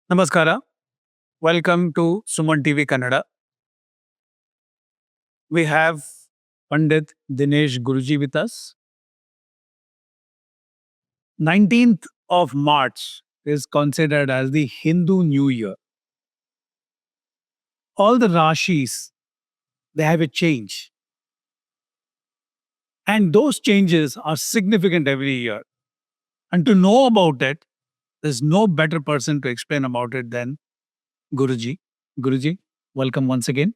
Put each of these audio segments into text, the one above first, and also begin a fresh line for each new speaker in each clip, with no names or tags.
Namaskara. Welcome to Sumantv Kannada. We have Pandit Dinesh Guruji with us. 19th of March is considered as the Hindu New Year. All the Rashis, they have a change. And those changes are significant every year. And to know about it, there's no better person to explain about it than Guruji. Guruji, welcome once again.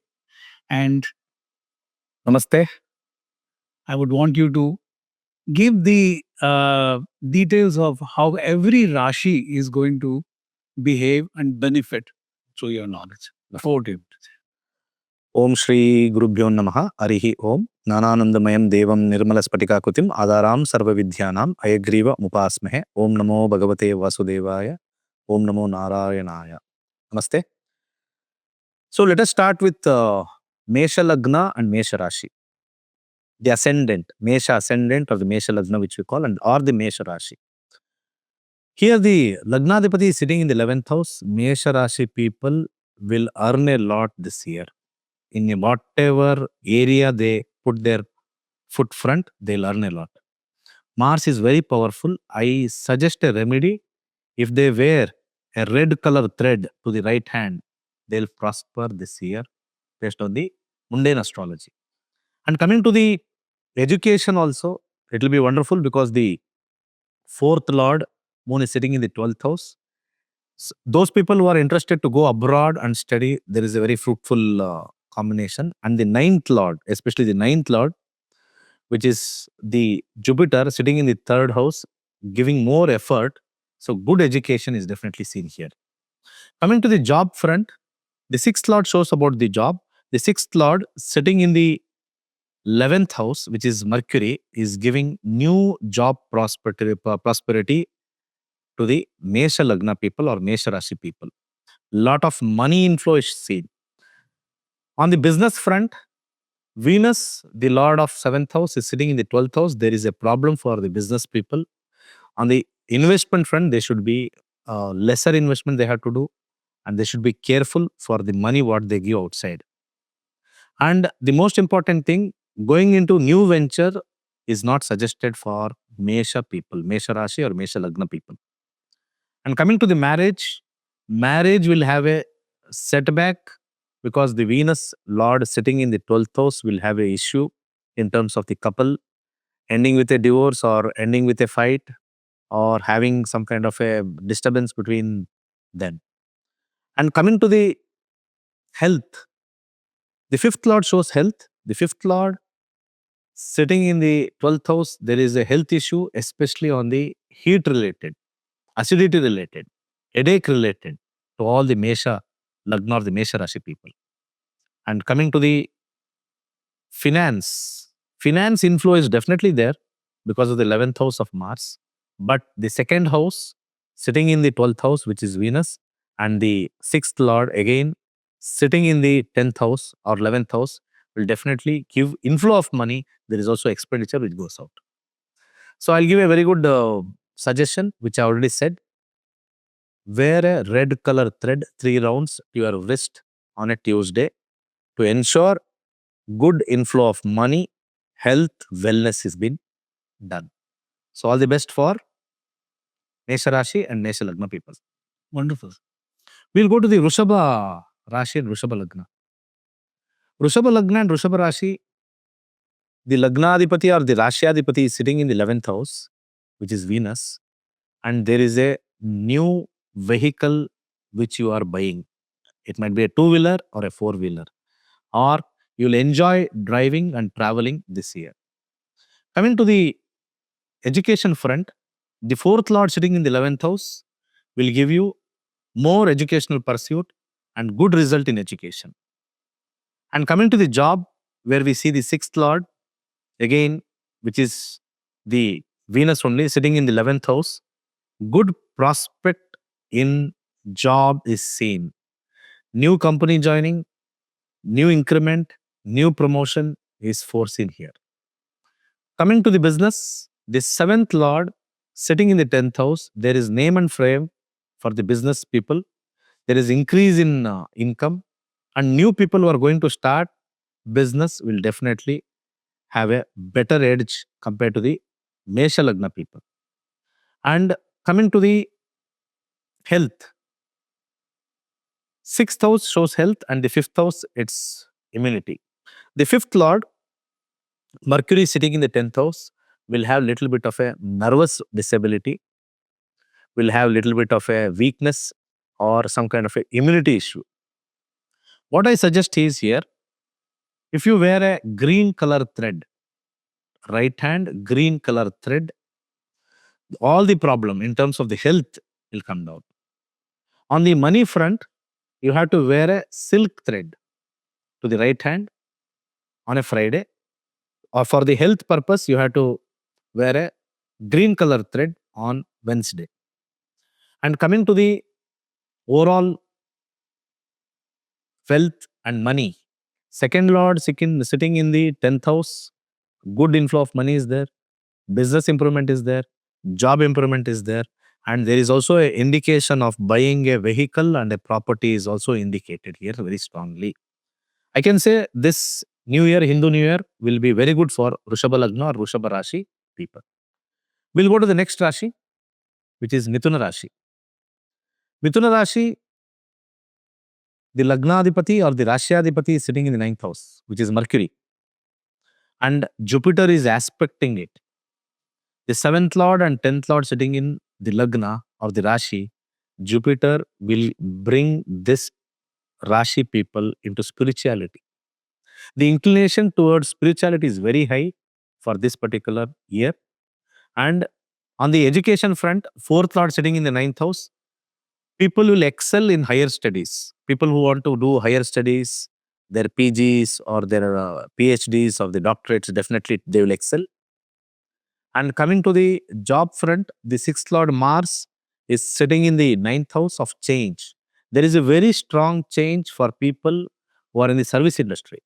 And Namaste. I would want you to give the details of how every Rashi is going to behave and benefit through your knowledge. Before you.
ఓం శ్రీ గురుభ్యో నమః హరిః ఓం జ్ఞానానందమయం దేవం నిర్మలస్ఫటికాకృతిం ఆధారాం సర్వవిద్యానాం హయగ్రీవ ముపాస్మహే ఓం నమో భగవతే వాసుదేవాయ ఓం నమో నారాయణాయ నమస్తే. So let us start with Mesha Lagna and Mesha Rashi. The ascendant, Mesha ascendant or the Mesha Lagna which we call, and or the Mesha Rashi. Here the Lagnadipati is sitting in the 11th house. Mesha Rashi people will earn a lot this year. In whatever area they put their foot front, they'll earn a lot. Mars is very powerful. I suggest a remedy. If they wear a red color thread to the right hand, they'll prosper this year based on the mundane astrology. And coming to the education also, it will be wonderful because the 4th lord, moon is sitting in the 12th house. Those people who are interested to go abroad and study, there is a very fruitful combination. And the 9th lord, especially the 9th lord, which is the Jupiter sitting in the 3rd house, giving more effort. So good education is definitely seen here. Coming to the job front, the 6th lord shows about the job. The 6th lord sitting in the 11th house, which is Mercury, is giving new job prosperity to the Mesha Lagna people or Mesha Rashi people. Lot of money inflow is seen. On the business front, Venus, the lord of 7th house, is sitting in the 12th house. There is a problem for the business people. On the investment front, they should be lesser investment they have to do, and they should be careful for the money what they give outside. And the most important thing, going into new venture is not suggested for Mesha people, Mesha Rashi or Mesha Lagna people. And coming to the marriage will have a setback because the Venus lord sitting in the 12th house will have a issue in terms of the couple ending with a divorce or ending with a fight or having some kind of a disturbance between them. And coming to the health, the 5th lord shows health. The 5th lord sitting in the 12th house, there is a health issue, especially on the heat related, acidity related, headache related to all the Mesha Lagna or the Mesha Rashi people. And coming to the finance inflow is definitely there because of the 11th house of Mars. But the 2nd house sitting in the 12th house, which is Venus, and the 6th lord again sitting in the 10th house or 11th house will definitely give inflow of money. There is also expenditure which goes out. So I'll give a very good suggestion, which I already said. Wear a red color thread 3 rounds to your wrist on a Tuesday to ensure good inflow of money, health, wellness is been done. So all the best for Mesha Rashi and Mesha Lagna people.
Wonderful.
We'll go to the Vrishabha Rashi and Vrishabha Lagna. Vrishabha Lagna and Vrishabha Rashi, the Lagnadipati or the Rashyadipati is sitting in the 11th house, which is Venus, and there is a new vehicle which you are buying. It might be a 2-wheeler or a 4-wheeler, or you'll enjoy driving and traveling this year. Coming to the education front, the 4th lord sitting in the 11th house will give you more educational pursuit and good result in education. And coming to the job, where we see the 6th lord, again, which is the Venus only sitting in the 11th house, good prospect in job is seen. New company joining, new increment, new promotion is foreseen here. Coming to the business, the 7th lord sitting in the 10th house, there is name and frame for the business people. There is increase in income, and new people who are going to start business will definitely have a better edge compared to the Mesha Lagna people. And coming to the health, sixth house shows health, and the fifth house, it's immunity. The fifth lord, Mercury sitting in the 10th house, will have little bit of a nervous disability, will have little bit of a weakness or some kind of a immunity issue. What I suggest is here, if you wear a green color thread, right hand green color thread, all the problem in terms of the health will come down. On the money front, you have to wear a silk thread to the right hand on a Friday, or for the health purpose, you have to wear a green color thread on Wednesday. And coming to the overall wealth and money, second lord sitting in the 10th house, good inflow of money is there, business improvement is there, job improvement is there, and there is also an indication of buying a vehicle and a property is also indicated here very strongly. I can say this New Year, Hindu New Year, will be very good for Vrishabha Lagna or Vrishabha Rashi people. We'll go to the next Rashi, which is Mithuna Rashi. Mithuna Rashi, the Lagnadipati or the Rashyadipati is sitting in the 9th house, which is Mercury. And Jupiter is aspecting it. The 7th lord and 10th lord sitting in the Lagna or the Rashi, Jupiter will bring this Rashi people into spirituality. The inclination towards spirituality is very high for this particular year. And on the education front, 4th lord sitting in the 9th house, people will excel in higher studies. People who want to do higher studies, their PGs or their PhDs or the doctorates, definitely they will excel. And coming to the job front, the 6th lord Mars is sitting in the 9th house of change. There is a very strong change for people who are in the service industry.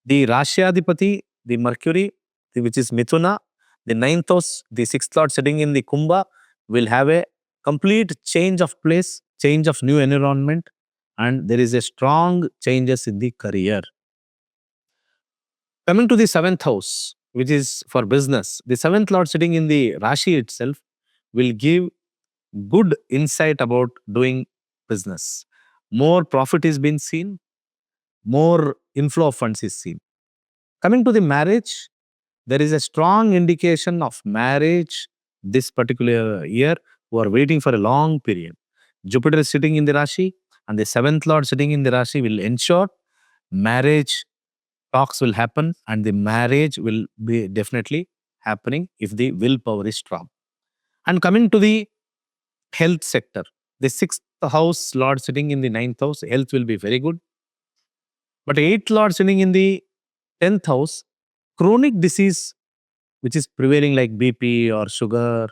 The Rashyadipati, the Mercury, which is Mithuna, the 9th house, the 6th lord sitting in the Kumbha, will have a complete change of place, change of new environment, and there is a strong changes in the career. Coming to the 7th house, which is for business, the 7th lord sitting in the Rashi itself will give good insight about doing business. More profit is being seen, more inflow of funds is seen. Coming to the marriage, there is a strong indication of marriage this particular year who are waiting for a long period. Jupiter is sitting in the Rashi and the 7th lord sitting in the Rashi will ensure marriage talks will happen and the marriage will be definitely happening if the willpower is strong. And coming to the health sector, the 6th house lord sitting in the 9th house, health will be very good. But 8th lord sitting in the 10th house, chronic disease which is prevailing like BP or sugar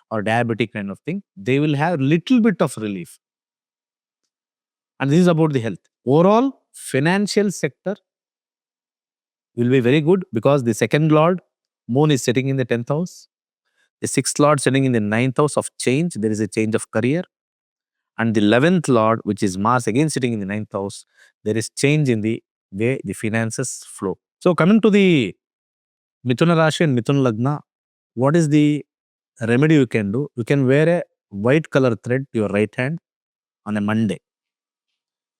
or diabetic kind of thing, they will have little bit of relief. And this is about the health. Overall, financial sector will be very good because the 2nd lord, moon is sitting in the 10th house. The 6th lord sitting in the 9th house of change, there is a change of career. And the 11th lord, which is Mars again sitting in the 9th house, there is change in the way the finances flow. So coming to the Mithuna Rashi and Mithuna Lagna, what is the remedy you can do? You can wear a white color thread to your right hand on a Monday.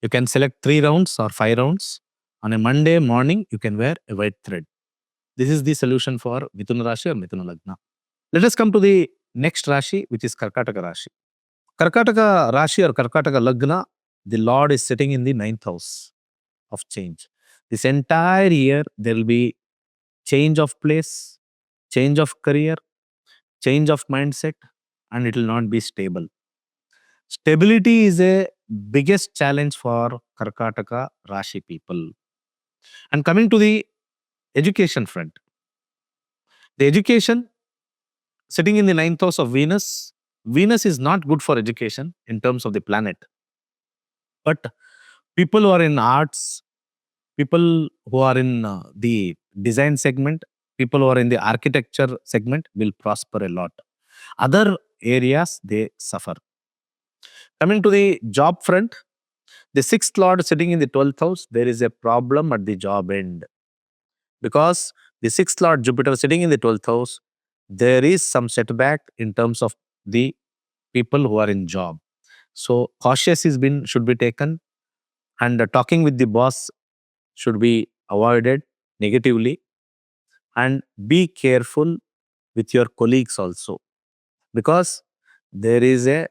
You can select 3 rounds or 5 rounds. On a Monday morning, you can wear a white thread. This is the solution for Mithuna Rashi or Mithuna Lagna. Let us come to the next Rashi, which is Karkataka Rashi. Karkataka Rashi or Karkataka Lagna, the Lord is sitting in the 9th house of change. This entire year, there will be change of place, change of career, change of mindset, and it will not be stable. Stability is a biggest challenge for Karkataka Rashi people. And coming to the education front, the education sitting in the 9th house of Venus, Venus is not good for education in terms of the planet. But people who are in arts, people who are in the design segment, people who are in the architecture segment will prosper a lot. Other areas, they suffer. Coming to the job front, the sixth lord sitting in the 12th house, there is a problem at the job end. Because the sixth lord Jupiter sitting in the 12th house, there is some setback in terms of the people who are in job. So cautious should be taken, and talking with the boss should be avoided negatively, and be careful with your colleagues also, because there is a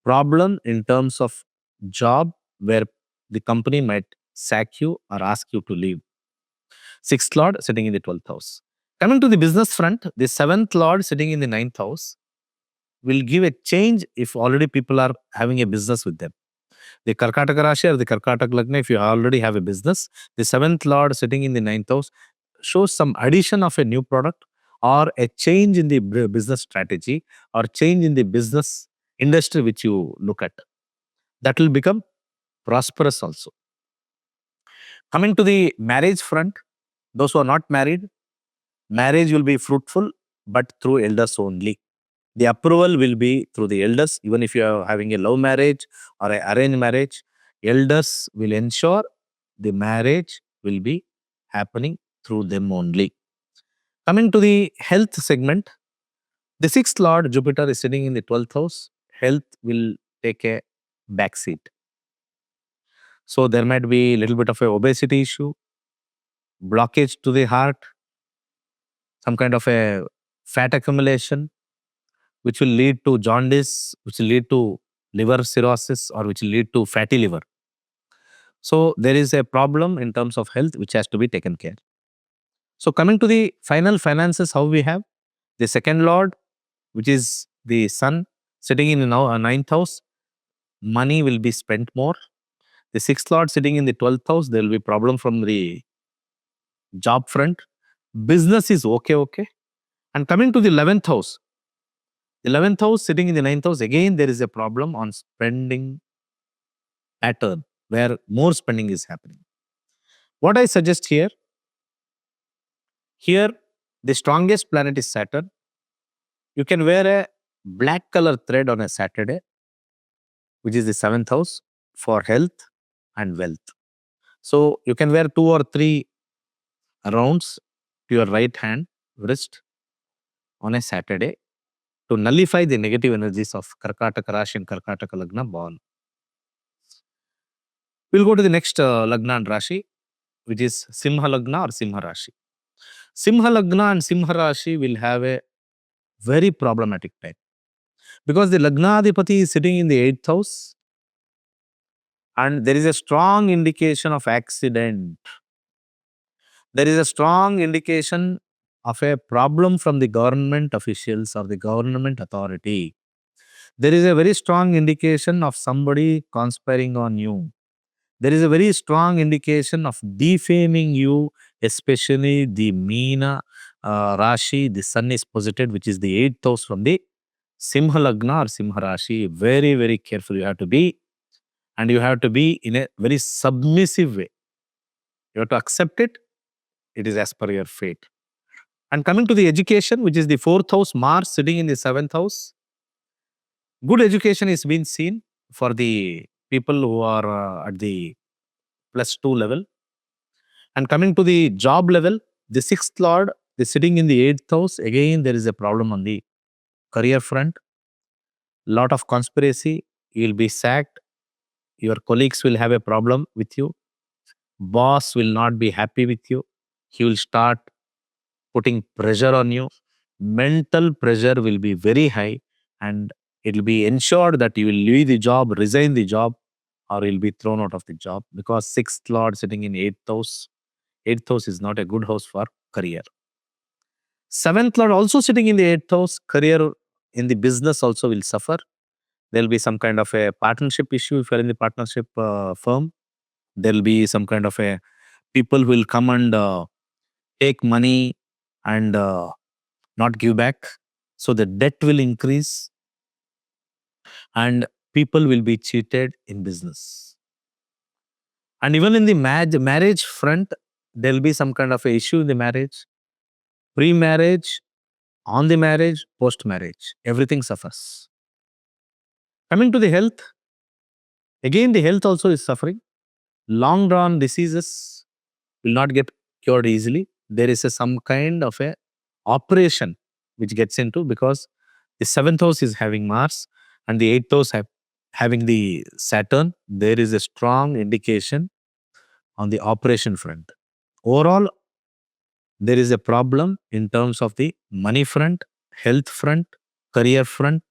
problem in terms of job where the company might sack you or ask you to leave. Sixth lord sitting in the 12th house. Coming to the business front, the seventh lord sitting in the ninth house will give a change if already people are having a business with them. The Karkataka Rashi or the Karkataka Lagna, if you already have a business, the seventh lord sitting in the ninth house shows some addition of a new product or a change in the business strategy or change in the business industry which you look at. That will become prosperous also. Coming to the marriage front, those who are not married, marriage will be fruitful, but through elders only. The approval will be through the elders. Even if you are having a love marriage or an arranged marriage, elders will ensure the marriage will be happening through them only. Coming to the health segment, the sixth lord Jupiter is sitting in the 12th house. Health will take a backseat. So there might be a little bit of a obesity issue, blockage to the heart, some kind of a fat accumulation, which will lead to jaundice, which will lead to liver cirrhosis, or which will lead to fatty liver. So there is a problem in terms of health which has to be taken care. So coming to the final finances, how we have the second lord, which is the sun sitting in the ninth house, money will be spent more. The sixth lord sitting in the 12th house, there will be problem from the job front. Business is okay. And coming to the 11th house, the 11th house sitting in the 9th house, again there is a problem on spending pattern where more spending is happening. What I suggest here, the strongest planet is Saturn. You can wear a black color thread on a Saturday, which is the 7th house, for health and wealth. So you can wear 2 or 3 rounds to your right hand wrist on a Saturday to nullify the negative energies of Karkataka Rashi and Karkataka Lagna born. We'll go to the next Lagna and Rashi, which is Simha Lagna or Simha Rashi. Simha Lagna and Simha Rashi will have a very problematic time, because the Lagna Adhipati is sitting in the 8th house and there is a strong indication of accident. There is a strong indication of a problem from the government officials or the government authority. There is a very strong indication of somebody conspiring on you. There is a very strong indication of defaming you, especially the Meena Rashi. The sun is posited, which is the 8th house from the Simha Lagna or Simha Rashi. Very careful you have to be, and you have to be in a very submissive way. You have to accept it. It is as per your fate. And coming to the education, which is the 4th house, Mars sitting in the 7th house. Good education is being seen for the people who are at the +2 level. And coming to the job level, the 6th lord is sitting in the 8th house. Again, there is a problem on the career front. Lot of conspiracy. You will be sacked. Your colleagues will have a problem with you. Boss will not be happy with you. He will start putting pressure on you. Mental pressure will be very high, and it will be ensured that you will leave the job, resign the job, or you'll be thrown out of the job, because 6th lord sitting in 8th house. 8th house is not a good house for career. 7th lord also sitting in the 8th house, career in the business also will suffer. There will be some kind of a partnership issue if you are in the partnership firm. There will be some kind of a people who will come and take money and not give back. So the debt will increase and people will be cheated in business. And even in the marriage front, there will be some kind of a issue in the marriage. Pre-marriage, on the marriage, post-marriage, everything suffers. Coming to the health, again the health also is suffering. Long drawn diseases will not get cured easily. There is some kind of a operation which gets into, because the seventh house is having Mars and the eighth house having the Saturn. There is a strong indication on the operation front. Overall, there is a problem in terms of the money front, health front, career front,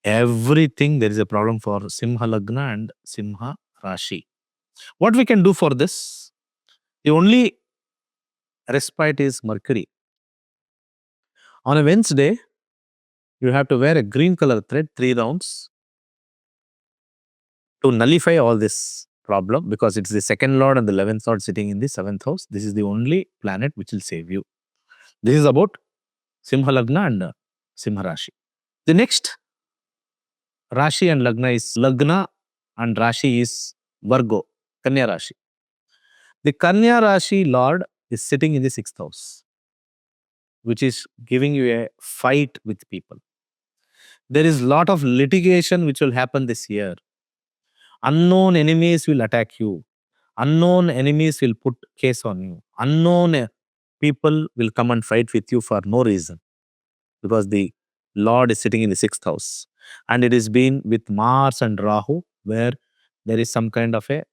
everything. There is a problem for Simha Lagna and Simha Rashi. What we can do for this? The only respite is Mercury. On a Wednesday, you have to wear a green color thread 3 rounds to nullify all this problem, because it's the second lord and the 11th lord sitting in the 7th house. This is the only planet which will save you. This is about Simha Lagna and Simha Rashi. The next Rashi and Lagna and Rashi is Virgo, Kanya Rashi. The Kanya Rashi lord is sitting in the 6th house, which is giving you a fight with people. There is lot of litigation which will happen this year. Unknown enemies will attack you. Unknown enemies will put case on you. Unknown people will come and fight with you for no reason, because the Lord is sitting in the 6th house. And it is been with Mars and Rahu, where there is some kind of a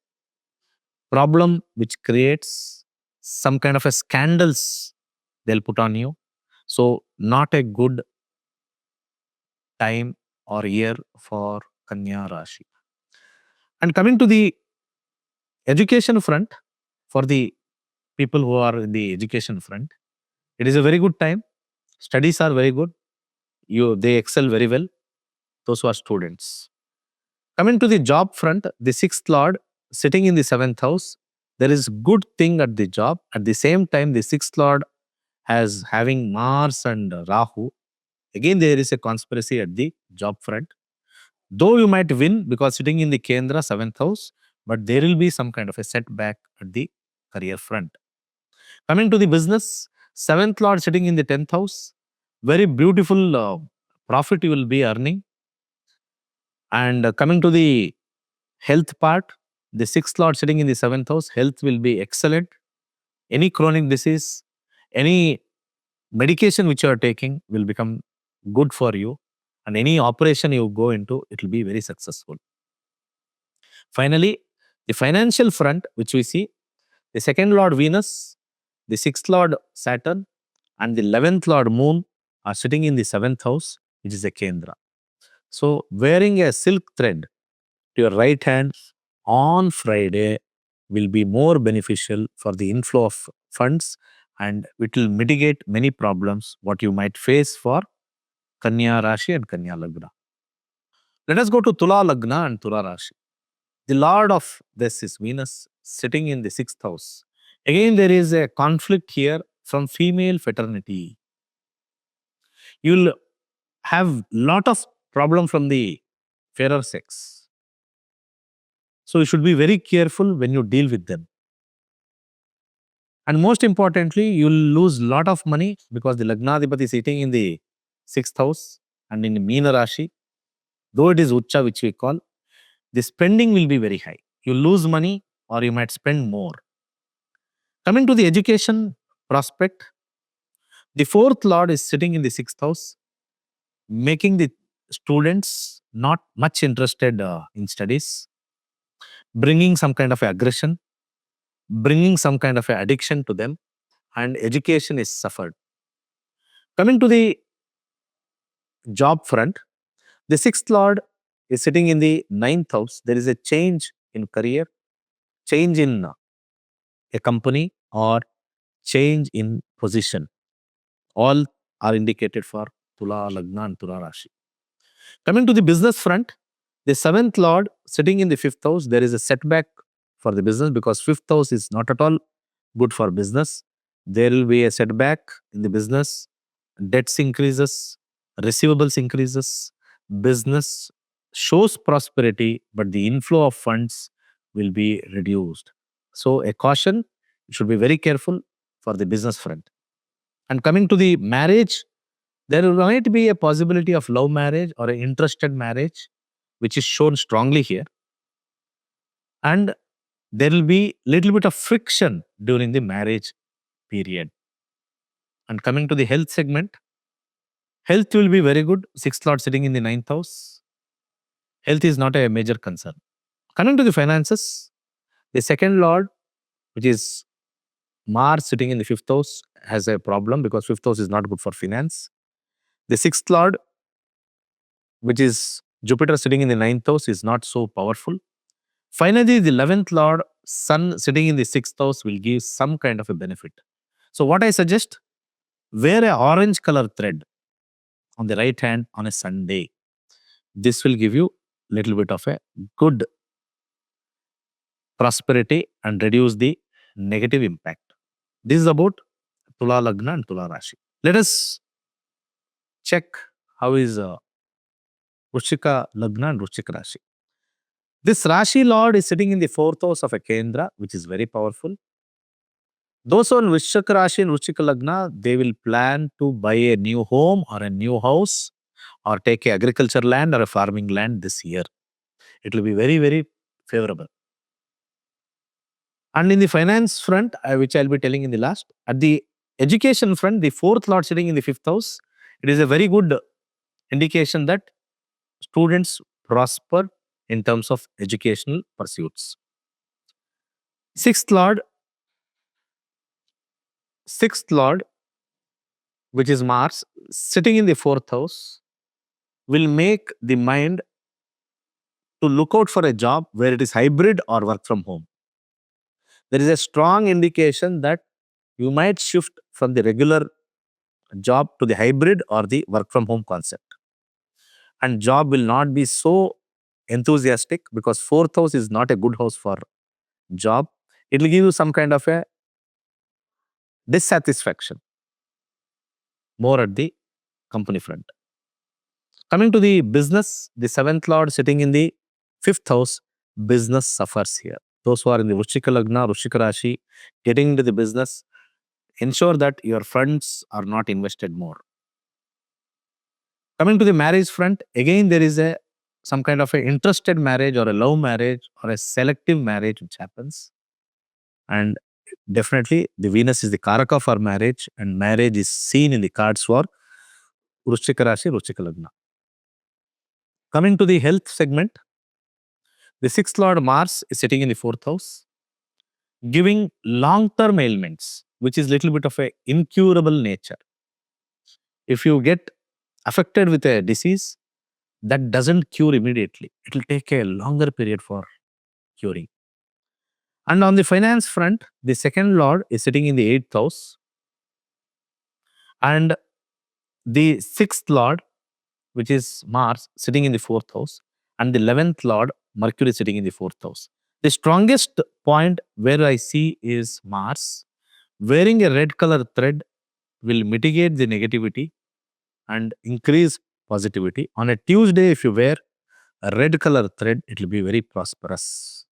problem which creates some kind of a scandals they'll put on you. So not a good time or year for Kanya Rashi. And coming to the education front, for the people who are in the education front, it is a very good time. Studies are very good. They excel very well, those who are students. Coming to the job front, the 6th lord sitting in the 7th house, there is good thing at the job. At the same time, the 6th lord has having Mars and Rahu. Again, there is a conspiracy at the job front. Though you might win because sitting in the Kendra 7th house, but there will be some kind of a setback at the career front. Coming to the business, 7th lord sitting in the 10th house, very beautiful profit you will be earning. And coming to the health part, the 6th lord sitting in the 7th house, health will be excellent. Any chronic disease, any medication which you are taking will become good for you, and any operation you go into, it will be very successful. Finally, the financial front, which we see, the 2nd lord Venus, the 6th lord Saturn, and the 11th lord Moon are sitting in the 7th house, which is a Kendra. So wearing a silk thread to your right hand on Friday will be more beneficial for the inflow of funds, and it will mitigate many problems what you might face for Kanya Rashi and Kanya Lagna. Let us go to Tula Lagna and Tula Rashi. The lord of this is Venus sitting in the 6th house. Again, there is a conflict here from female fraternity. You will have lot of problem from the fairer sex. So you should be very careful when you deal with them. And most importantly, you will lose lot of money, because the Lagnadipati is sitting in the 6th house and in Meena Rashi. Though it is Ucha, which we call, the spending will be very high. You lose money or you might spend more. Coming to the education prospect, the 4th lord is sitting in the 6th house, making the students not much interested in studies, bringing some kind of aggression, bringing some kind of addiction to them, and education is suffered. Coming to the job front, the 6th lord is sitting in the 9th house. There is a change in career, change in a company, or change in position. All are indicated for Tula Lagna and Tula Rashi. Coming to the business front, the 7th lord sitting in the 5th house, there is a setback for the business, because 5th house is not at all good for business. There will be a setback in the business, debts increases, receivables increases, business shows prosperity, but the inflow of funds will be reduced. So a caution, you should be very careful for the business front. And coming to the marriage, there might be a possibility of love marriage or an interested marriage, which is shown strongly here. And there will be little bit of friction during the marriage period. And coming to the health segment, health will be very good. Sixth lord sitting in the ninth house. Health is not a major concern. Coming to the finances, the second lord, which is Mars sitting in the fifth house, has a problem because fifth house is not good for finance. The sixth lord, which is Jupiter sitting in the ninth house, is not so powerful. Finally, the 11th lord, Sun sitting in the sixth house, will give some kind of a benefit. So what I suggest, wear a orange color thread on the right hand on a Sunday. This will give you little bit of a good prosperity and reduce the negative impact. This is about Tula Lagna and Tula Rashi. Let us check how is Vrushika Lagna and Vrushika Rashi. This Rashi Lord is sitting in the fourth house of a Kendra, which is very powerful. Those on Vrushika Rashi and Vrushika Lagna, they will plan to buy a new home or a new house or take a agriculture land or a farming land this year. It will be very, very favorable. And in the finance front, which I'll be telling in the last, at the education front, the fourth lord sitting in the fifth house, it is a very good indication that students prosper in terms of educational pursuits. Sixth lord, which is Mars, sitting in the fourth house, will make the mind to look out for a job where it is hybrid or work from home. There is a strong indication that you might shift from the regular job to the hybrid or the work from home concept. And job will not be so enthusiastic because fourth house is not a good house for job. It will give you some kind of a dissatisfaction more at the company front. Coming to the business, the seventh lord sitting in the fifth house, business suffers here. Those who are in the Vrushika Lagna, Vrushika Rashi, getting into the business, ensure that your funds are not invested more. Coming to the marriage front, again there is some kind of a interested marriage or a love marriage or a selective marriage which happens. And definitely the Venus is the Karaka for marriage, and marriage is seen in the cards for Vrushika Rashi, Vrushika Lagna. Coming to the health segment, the sixth lord Mars is sitting in the fourth house, giving long-term ailments, which is little bit of a incurable nature. If you get affected with a disease, that doesn't cure immediately. It will take a longer period for curing. And on the finance front, the second lord is sitting in the eighth house, and the sixth lord, which is Mars, sitting in the fourth house, and the 11th lord, Mercury, sitting in the fourth house. The strongest point where I see is Mars. Wearing a red color thread will mitigate the negativity and increase positivity. On a Tuesday, if you wear a red color thread, it will be very prosperous.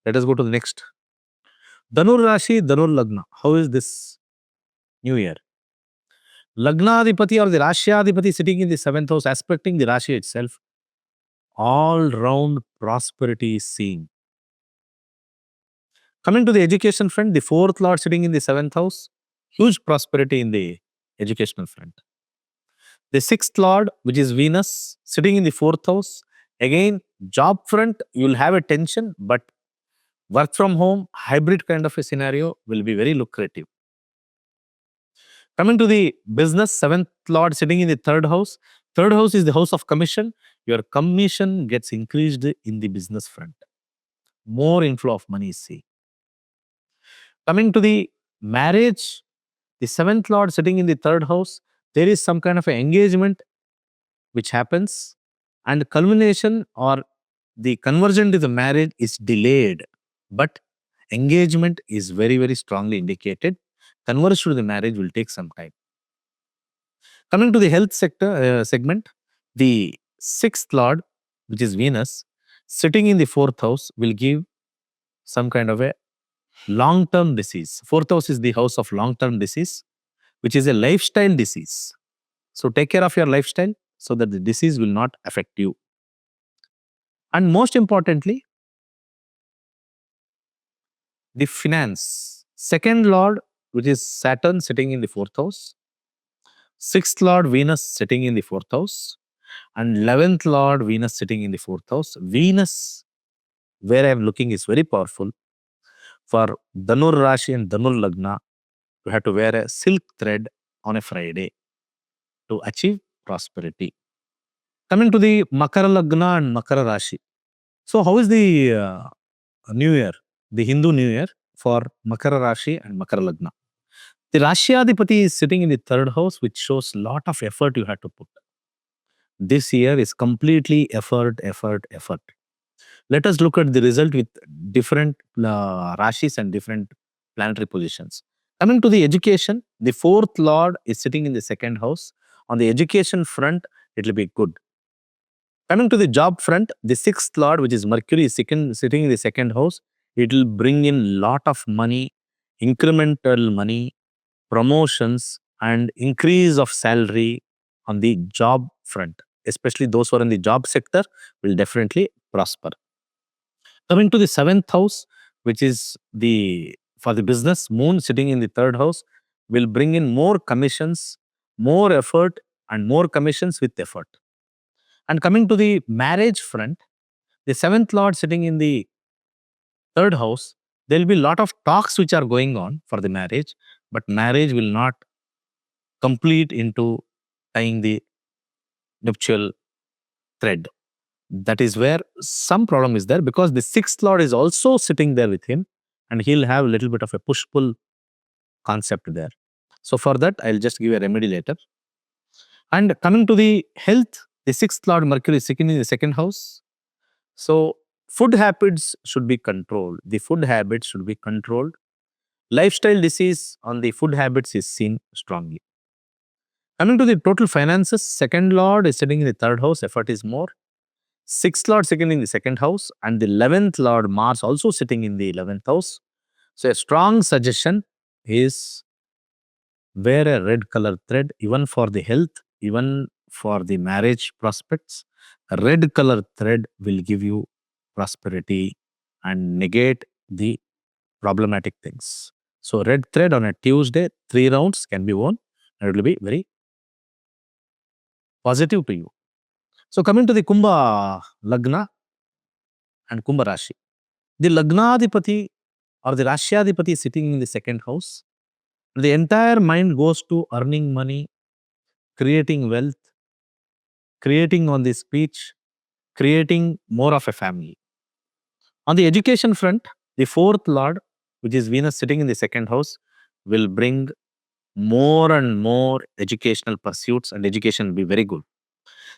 Let us go to the next. Dhanur Rashi, Dhanur Lagna. How is this new year? Lagnadipati or the Rashyadipati sitting in the seventh house, aspecting the Rashi itself, all round prosperity is seen. Coming to the education front, the fourth lord sitting in the seventh house, huge prosperity in the educational front. The sixth lord, which is Venus, sitting in the fourth house, again, job front, you will have a tension, but work from home, hybrid kind of a scenario will be very lucrative. Coming to the business, seventh lord sitting in the third house. Third house is the house of commission. Your commission gets increased in the business front. More inflow of money is seen. Coming to the marriage, the seventh lord sitting in the third house, there is some kind of an engagement which happens, and culmination or the conversion to the marriage is delayed, but engagement is very, very strongly indicated. Conversion to the marriage will take some time. Coming to the health sector segment, the sixth lord, which is Venus, sitting in the fourth house will give some kind of a long-term disease. Fourth house is the house of long-term disease, which is a lifestyle disease. So take care of your lifestyle so that the disease will not affect you. And most importantly, the finance. Second lord, which is Saturn sitting in the fourth house. Sixth lord, Venus sitting in the fourth house. And 11th lord, Venus sitting in the fourth house. Venus, where I am looking, is very powerful. For Dhanur Rashi and Dhanur Lagna, you have to wear a silk thread on a Friday to achieve prosperity. Coming to the Makara Lagna and Makara Rashi. So, how is the New Year, the Hindu New Year for Makara Rashi and Makara Lagna? The Rashiyadipati is sitting in the third house, which shows lot of effort you have to put. This year is completely effort, effort, effort. Let us look at the result with different Rashis and different planetary positions. Coming to the education, the fourth lord is sitting in the second house. On the education front, it will be good. Coming to the job front, the sixth lord, which is Mercury, is sitting in the second house. It will bring in lot of money, incremental money, promotions, and increase of salary on the job front. Especially those who are in the job sector will definitely prosper. Coming to the seventh house, which is for the business, Moon sitting in the third house will bring in more commissions, more effort, and more commissions with effort. And coming to the marriage front, the seventh lord sitting in the third house, there will be a lot of talks which are going on for the marriage, but marriage will not complete into tying the nuptial thread. That is where some problem is there, because the sixth lord is also sitting there with him, and he'll have a little bit of a push-pull concept there. So for that, I'll just give a remedy later. And coming to the health, the sixth lord Mercury is sitting in the second house. So food habits should be controlled. The food habits should be controlled. Lifestyle disease on the food habits is seen strongly. Coming to the total finances, second lord is sitting in the third house, effort is more. Sixth lord sitting in the second house, and the 11th lord Mars also sitting in the 11th house. So a strong suggestion is wear a red color thread, even for the health, even for the marriage prospects. A red color thread will give you prosperity and negate the problematic things. So red thread on a Tuesday, 3 rounds can be worn, and it will be very positive to you. So coming to the Kumbha Lagna and Kumbha Rashi. The Lagnadipati or the Rashyadipati is sitting in the second house. The entire mind goes to earning money, creating wealth, creating on the speech, creating more of a family. On the education front, the fourth lord, which is Venus sitting in the second house, will bring more and more educational pursuits, and education will be very good.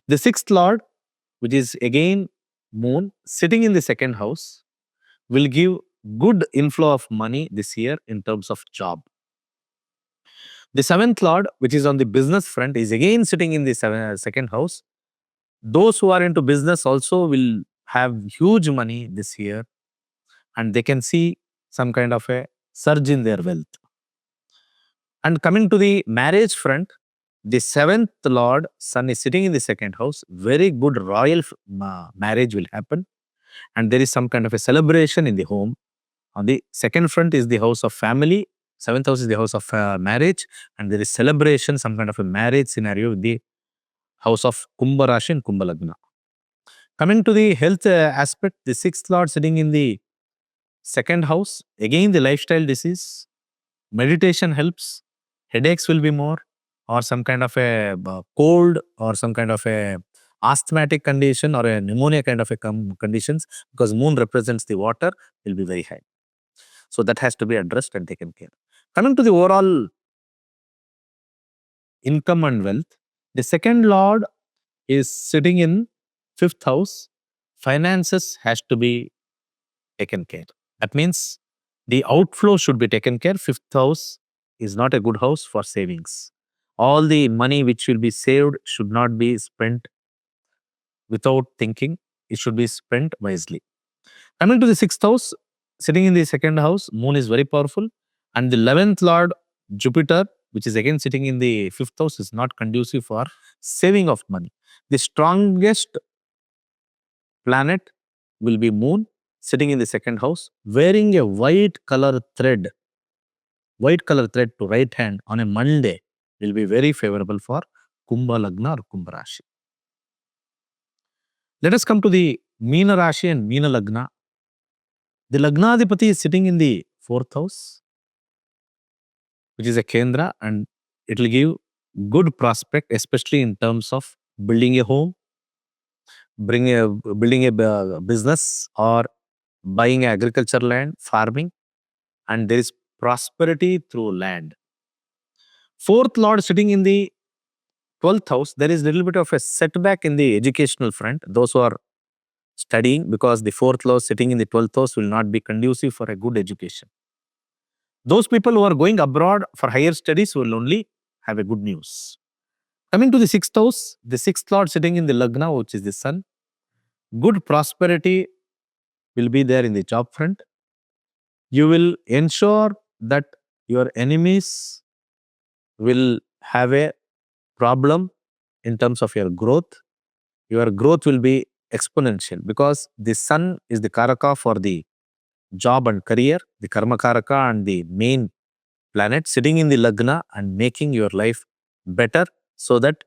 The sixth lord, which is again Moon, sitting in the second house, will give good inflow of money this year in terms of job. The seventh lord, which is on the business front, is again sitting in the second house. Those who are into business also will have huge money this year, and they can see some kind of a surge in their wealth. And coming to the marriage front, the seventh lord, Sun, is sitting in the second house. Very good royal marriage will happen, and there is some kind of a celebration in the home. On the second front is the house of family. Seventh house is the house of marriage, and there is celebration, some kind of a marriage scenario with the house of Kumbha Rashi and Kumbha Lagna. Coming to the health aspect, the sixth lord sitting in the second house, again the lifestyle disease, meditation helps, headaches will be more, or some kind of a cold, or some kind of a asthmatic condition, or a pneumonia kind of a conditions, because moon represents the water, will be very high. So that has to be addressed and taken care. Coming to the overall income and wealth, the second lord is sitting in fifth house. Finances has to be taken care. That means the outflow should be taken care. Fifth house is not a good house for savings. All the money which will be saved should not be spent without thinking. It should be spent wisely. Coming to the sixth house, sitting in the second house, moon is very powerful. And the 11th lord, Jupiter, which is again sitting in the fifth house, is not conducive for saving of money. The strongest planet will be moon sitting in the second house, wearing a white color thread to right hand on a Monday will be very favorable for Kumbha Lagna or Kumbha Rashi. Let us come to the Meena Rashi and Meena Lagna. The Lagnadipati is sitting in the fourth house, which is a Kendra, and it will give good prospect, especially in terms of building a home, building a business, or buying agricultural land, farming, and there is prosperity through land. Fourth Lord sitting in the 12th house, there is a little bit of a setback in the educational front. Those who are studying, because the fourth Lord sitting in the 12th house will not be conducive for a good education. Those people who are going abroad for higher studies will only have a good news. Coming to the sixth house, the sixth Lord sitting in the Lagna, which is the Sun, good prosperity will be there in the job front. You will ensure that your enemies will have a problem in terms of your growth. Your growth will be exponential because the Sun is the Karaka for the job and career, the Karma Karaka and the main planet sitting in the Lagna and making your life better so that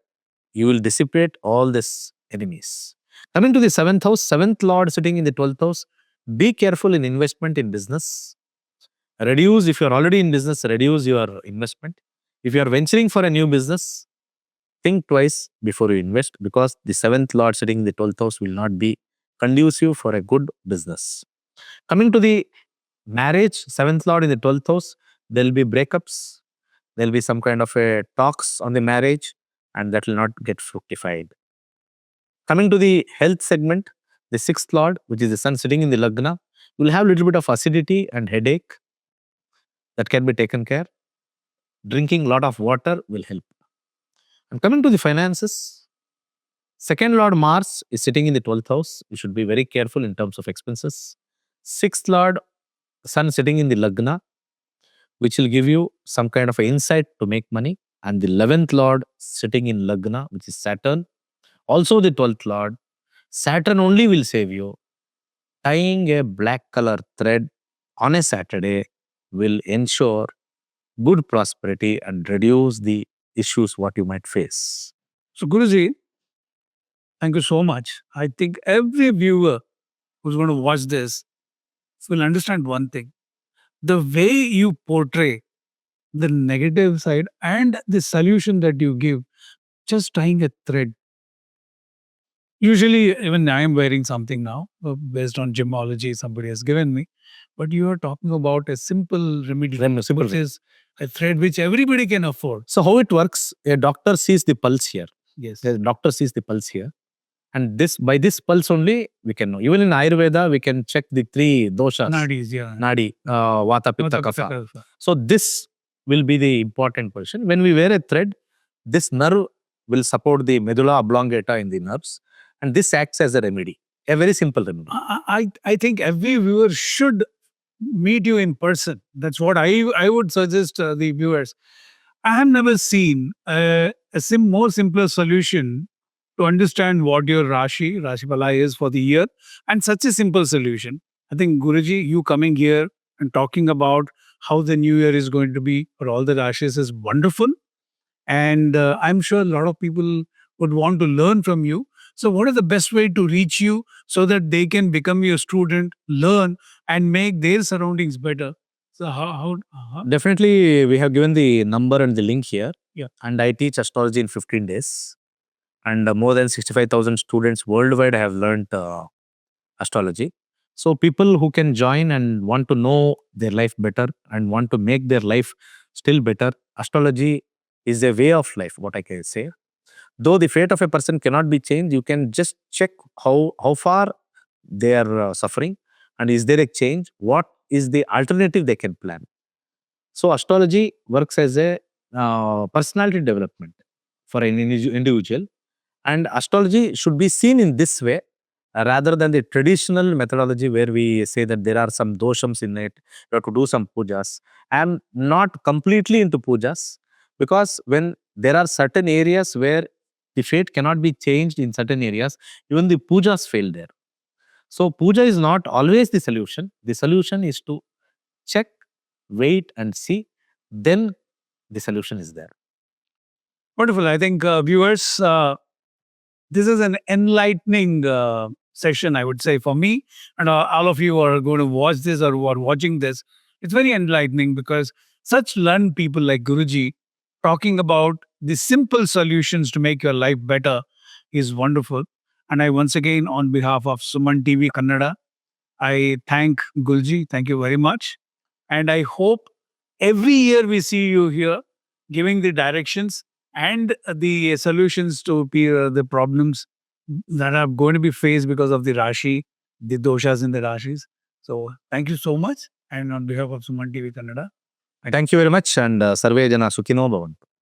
you will dissipate all these enemies. Coming to the seventh house, seventh Lord sitting in the 12th house, be careful in investment in business. Reduce, if you are already in business, reduce your investment. If you are venturing for a new business, think twice before you invest because the seventh Lord sitting in the 12th house will not be conducive for a good business. Coming to the marriage, seventh Lord in the 12th house, there will be breakups, there will be some kind of a talks on the marriage and that will not get fructified. Coming to the health segment, the sixth Lord, which is the Sun sitting in the Lagna, will have a little bit of acidity and headache that can be taken care. Drinking a lot of water will help. And coming to the finances, second Lord Mars is sitting in the 12th house. You should be very careful in terms of expenses. Sixth Lord Sun sitting in the Lagna, which will give you some kind of insight to make money. And the 11th Lord sitting in Lagna, which is Saturn, also the 12th Lord. Saturn only will save you. Tying a black color thread on a Saturday will ensure good prosperity and reduce the issues what you might face.
So, Guruji, thank you so much. I think every viewer who's going to watch this will understand one thing. The way you portray the negative side and the solution that you give, just tying a thread. Usually, even I am wearing something now based on gemology somebody has given me. But you are talking about a simple remedy,
Simple
which is a thread which everybody can afford.
So how it works? A doctor sees the pulse here.
Yes.
The doctor sees the pulse here. And this by this pulse only we can know. Even in Ayurveda, we can check the three doshas.
Nadis, yeah.
Nadi, Vata, Pitta,
Vata, Pitta,
Kapha.
Kapha.
So this will be the important question. When we wear a thread, this nerve will support the medulla oblongata in the nerves. And this acts as a remedy. A very simple remedy.
I think every viewer should meet you in person. That's what I would suggest the viewers. I have never seen a more simpler solution to understand what your Rashi Pala is for the year, and such a simple solution. I think Guruji, you coming here and talking about how the new year is going to be for all the Rashis is wonderful. And I'm sure a lot of people would want to learn from you. So what is the best way to reach you so that they can become your student, learn, and make their surroundings better? So how
Definitely, we have given the number and the link here.
Yeah.
And I teach astrology in 15 days. And more than 65,000 students worldwide have learned astrology. So people who can join and want to know their life better and want to make their life still better, astrology is a way of life, what I can say. Though the fate of a person cannot be changed, you can just check how far they are suffering and is there a change, what is the alternative they can plan. So astrology works as a personality development for an individual, and astrology should be seen in this way rather than the traditional methodology where we say that there are some doshams in it, you have to do some pujas. I am not completely into pujas because when there are certain areas where the fate cannot be changed in certain areas, even the pujas fail there. So puja is not always the solution. The solution is to check, wait and see. Then the solution is there.
Wonderful. I think viewers, this is an enlightening session, I would say, for me. And all of you are going to watch this or who are watching this. It's very enlightening because such learned people like Guruji talking about the simple solutions to make your life better is wonderful. And I once again, on behalf of Sumantv Kannada, I thank Guruji. Thank you very much. And I hope every year we see you here giving the directions and the solutions to the problems that are going to be faced because of the Rashi, the doshas in the Rashis. So thank you so much. And on behalf of Suman TV Kannada,
Thank you very much and Sarve Jana Sukhino Bhavantu.